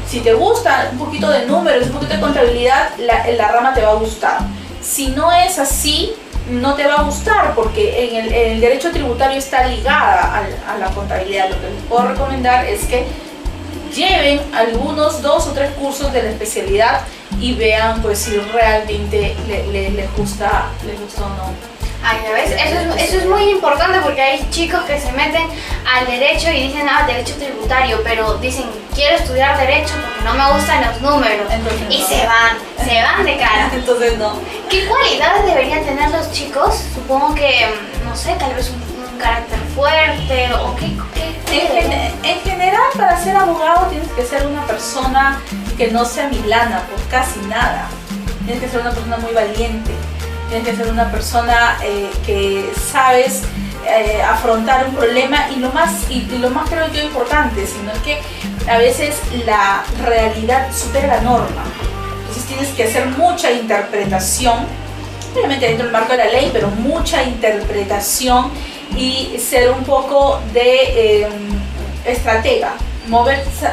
Si te gusta un poquito de números, un poquito de contabilidad, la rama te va a gustar. Si no es así, no te va a gustar, porque en el derecho tributario está ligada a la contabilidad. Lo que les puedo recomendar es que lleven algunos 2 o 3 cursos de la especialidad y vean pues si realmente les gusta o no. Ay, ¿ves? Eso es muy importante porque hay chicos que se meten al derecho y dicen, derecho tributario, pero dicen, quiero estudiar derecho porque no me gustan los números. Entonces, y no. se van de cara. Entonces no. ¿Qué cualidades deberían tener los chicos? Supongo que, no sé, tal vez un carácter fuerte o qué. En general, para ser abogado tienes que ser una persona que no sea milana por casi nada. Tienes que ser una persona muy valiente. Tienes que ser una persona que sabes afrontar un problema y lo más creo yo importante, sino que a veces la realidad supera la norma. Entonces tienes que hacer mucha interpretación, obviamente dentro del marco de la ley, pero mucha interpretación y ser un poco de estratega,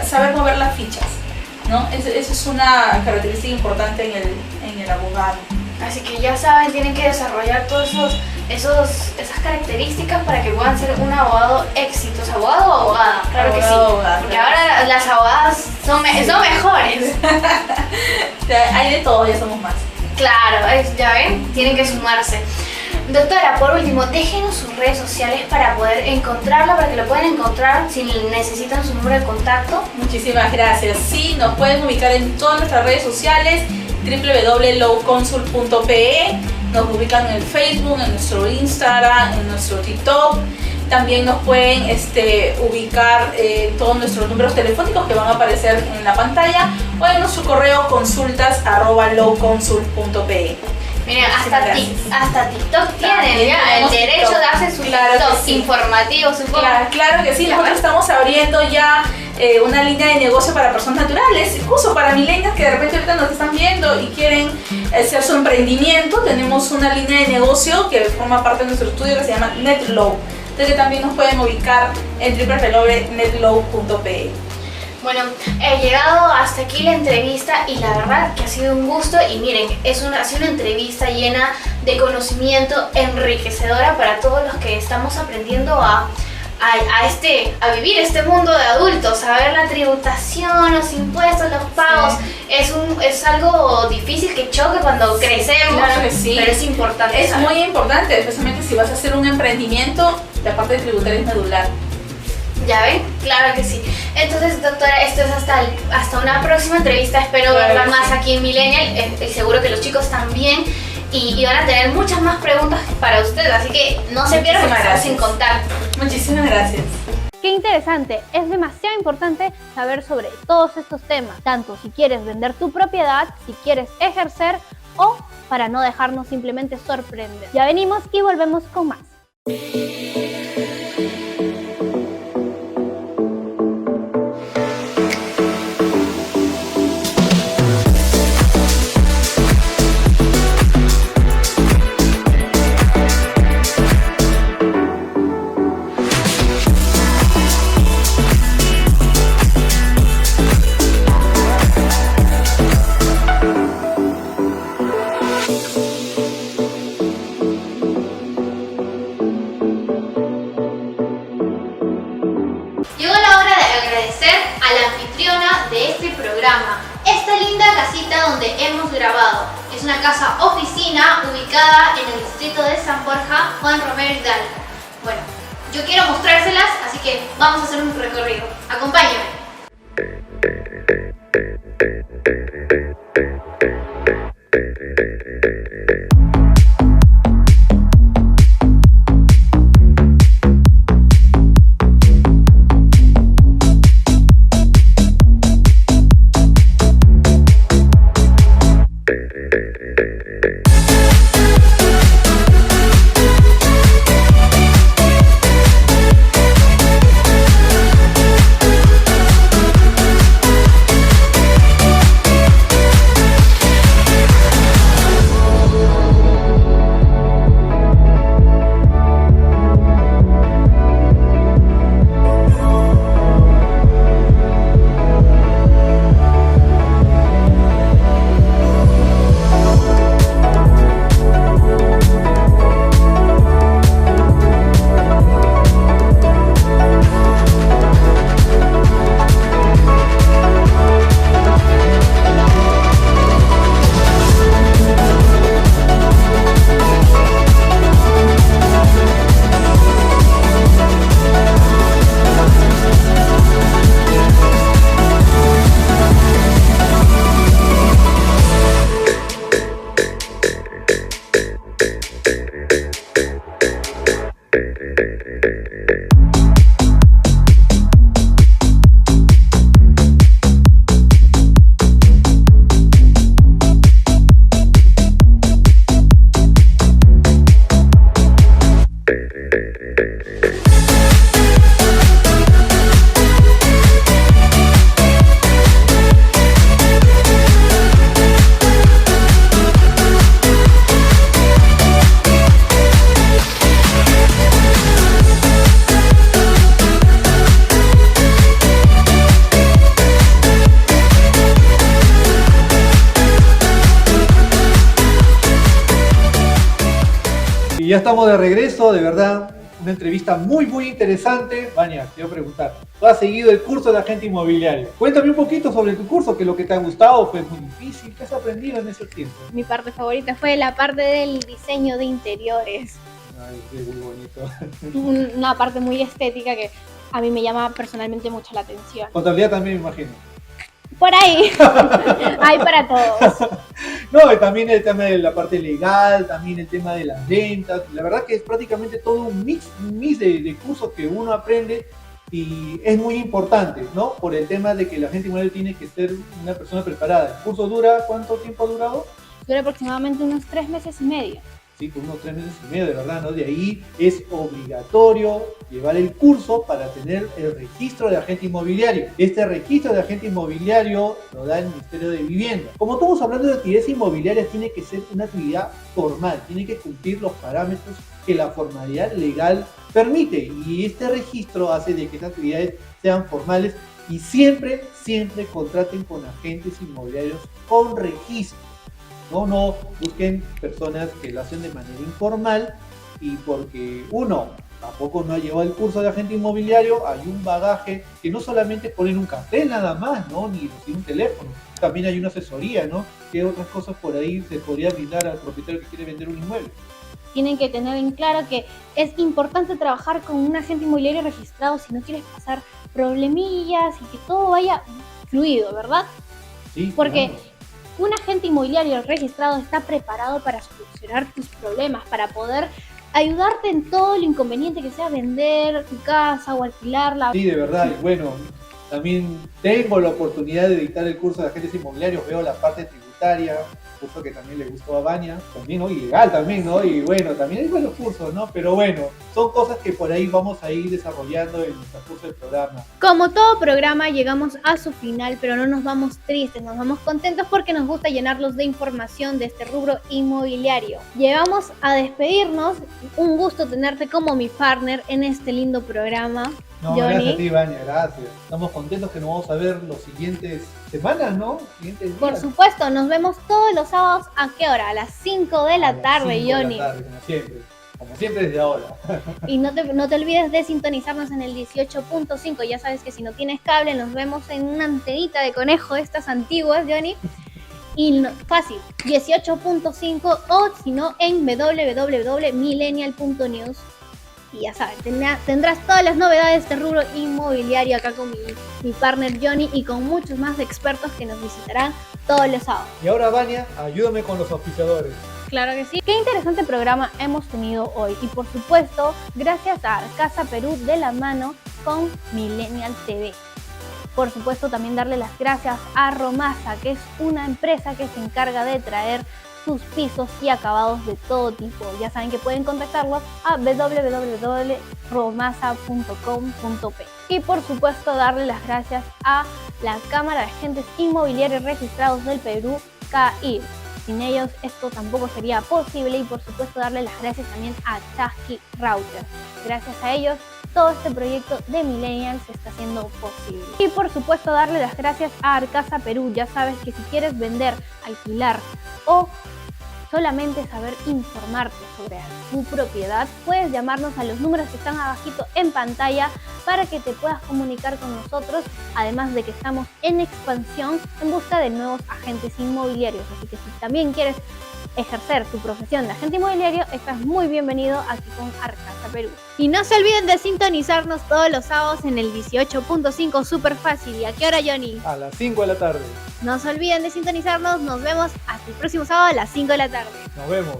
saber mover las fichas, ¿no? Eso es una característica importante en el abogado. Así que ya saben, tienen que desarrollar todas esas características para que puedan ser un abogado exitoso. ¿Abogado o abogada? Claro que sí. Abogada, Porque claro. ahora las abogadas son mejores. Hay de todo, ya somos más. Claro, ya ven, tienen que sumarse. Doctora, por último, déjenos sus redes sociales para poder encontrarla, para que lo puedan encontrar si necesitan su número de contacto. Muchísimas gracias. Sí, nos pueden ubicar en todas nuestras redes sociales, www.lowconsult.pe. Nos ubican en el Facebook, en nuestro Instagram, en nuestro TikTok. También nos pueden ubicar todos nuestros números telefónicos que van a aparecer en la pantalla o en nuestro correo consultas@lowconsult.pe. Miren, hasta TikTok tienen También ya el tenemos derecho TikTok. de hacer su Claro que TikTok sí. informativo, supongo. Claro que sí, nosotros estamos abriendo ya una línea de negocio para personas naturales, incluso para millennials que de repente ahorita nos están viendo y quieren hacer su emprendimiento. Tenemos una línea de negocio que forma parte de nuestro estudio que se llama NetLow, entonces que también nos pueden ubicar en www.netlow.pe. Bueno, he llegado hasta aquí la entrevista y la verdad que ha sido un gusto y miren, ha sido una entrevista llena de conocimiento, enriquecedora para todos los que estamos aprendiendo a vivir este mundo de adultos, a ver la tributación, los impuestos, los pagos. Sí. Es algo difícil que choque cuando crecemos, claro que sí. Pero es importante. Es muy importante, especialmente si vas a hacer un emprendimiento, la parte tributaria es medular. ¿Ya ven? Claro que sí. Entonces, doctora, esto es hasta una próxima entrevista. Espero verla más aquí en Millennial. Estoy seguro que los chicos también. Y van a tener muchas más preguntas para ustedes. Así que no se pierdan, porque estamos en contacto. Muchísimas gracias. Qué interesante, es demasiado importante saber sobre todos estos temas, tanto si quieres vender tu propiedad, si quieres ejercer o para no dejarnos simplemente sorprender. Ya venimos y volvemos con más. Esta linda casita donde hemos grabado es una casa oficina ubicada en el distrito de San Borja, Juan Romero Hidalgo. Bueno, yo quiero mostrárselas, así que vamos a hacer un recorrido. Acompáñenme. Ya estamos de regreso, de verdad, una entrevista muy interesante. Vania, te voy a preguntar, ¿tú has seguido el curso de agente inmobiliario? Cuéntame un poquito sobre tu curso, que lo que te ha gustado fue muy difícil, ¿qué has aprendido en ese tiempo? Mi parte favorita fue la parte del diseño de interiores. Ay, es muy bonito. Una parte muy estética que a mí me llama personalmente mucho la atención. Contabilidad también, me imagino. Por ahí, hay para todos. No, y también el tema de la parte legal, también el tema de las ventas. La verdad que es prácticamente todo un mix de cursos que uno aprende y es muy importante, ¿no? Por el tema de que la gente inmobiliaria tiene que ser una persona preparada. ¿El curso dura? ¿Cuánto tiempo ha durado? Dura aproximadamente unos 3 meses y medio. Sí, por unos 3 meses y medio, de verdad, ¿no? De ahí es obligatorio llevar el curso para tener el registro de agente inmobiliario. Este registro de agente inmobiliario lo da el Ministerio de Vivienda. Como estamos hablando de actividades inmobiliarias, tiene que ser una actividad formal, tiene que cumplir los parámetros que la formalidad legal permite. Y este registro hace de que estas actividades sean formales y siempre contraten con agentes inmobiliarios con registro. No busquen personas que lo hacen de manera informal y porque uno tampoco no ha llevado el curso de agente inmobiliario, hay un bagaje que no solamente ponen un cartel nada más, ¿no? Ni un teléfono, también hay una asesoría, ¿no? ¿Qué otras cosas por ahí se podría brindar al propietario que quiere vender un inmueble? Tienen que tener en claro que es importante trabajar con un agente inmobiliario registrado si no quieres pasar problemillas y que todo vaya fluido, ¿verdad? Sí, porque claro. Un agente inmobiliario registrado está preparado para solucionar tus problemas, para poder ayudarte en todo lo inconveniente que sea vender tu casa o alquilarla. Sí, de verdad, y bueno, también tengo la oportunidad de dictar el curso de agentes inmobiliarios, veo la parte tributaria, curso que también le gustó a Vania, también, ¿no? Y legal también, ¿no? Y bueno, también hay buenos cursos, ¿no? Pero bueno, son cosas que por ahí vamos a ir desarrollando en nuestro curso del programa. Como todo programa, llegamos a su final, pero no nos vamos tristes, nos vamos contentos porque nos gusta llenarlos de información de este rubro inmobiliario. Llegamos a despedirnos, un gusto tenerte como mi partner en este lindo programa. No, Johnny. gracias a ti, Vania, gracias. Estamos contentos que nos vamos a ver los siguientes semanas, ¿no? Siguientes días. Por supuesto, nos vemos todos los sábados. ¿A qué hora? A las 5 de la tarde, Johnny. Como siempre desde ahora. Y no te olvides de sintonizarnos en el 18.5. Ya sabes que si no tienes cable, nos vemos en una antenita de conejo, estas antiguas, Johnny. Y fácil, 18.5 o si no en www.millennial.news. Y ya sabes, tendrás todas las novedades de rubro inmobiliario acá con mi partner Johnny y con muchos más expertos que nos visitarán todos los sábados. Y ahora, Vania, ayúdame con los auspiciadores. Claro que sí. Qué interesante programa hemos tenido hoy. Y por supuesto, gracias a Arcasa Perú de la mano con Millennial TV. Por supuesto, también darle las gracias a Romasa, que es una empresa que se encarga de traer sus pisos y acabados de todo tipo. Ya saben que pueden contactarlos a www.romasa.com.p. Y por supuesto darle las gracias a la Cámara de Agentes Inmobiliarios Registrados del Perú, CAIR. Sin ellos esto tampoco sería posible y por supuesto darle las gracias también a Chasqui Router. Gracias a ellos todo este proyecto de Millennials se está haciendo posible. Y por supuesto darle las gracias a Arcasa Perú. Ya sabes que si quieres vender, alquilar o solamente saber informarte sobre tu propiedad, puedes llamarnos a los números que están abajito en pantalla para que te puedas comunicar con nosotros, además de que estamos en expansión en busca de nuevos agentes inmobiliarios. Así que si también quieres ejercer tu profesión de agente inmobiliario, estás muy bienvenido aquí con Arcasa Perú. Y no se olviden de sintonizarnos todos los sábados en el 18.5, súper fácil. ¿Y a qué hora, Johnny? A las 5 de la tarde. No se olviden de sintonizarnos, nos vemos hasta el próximo sábado a las 5 de la tarde. Nos vemos.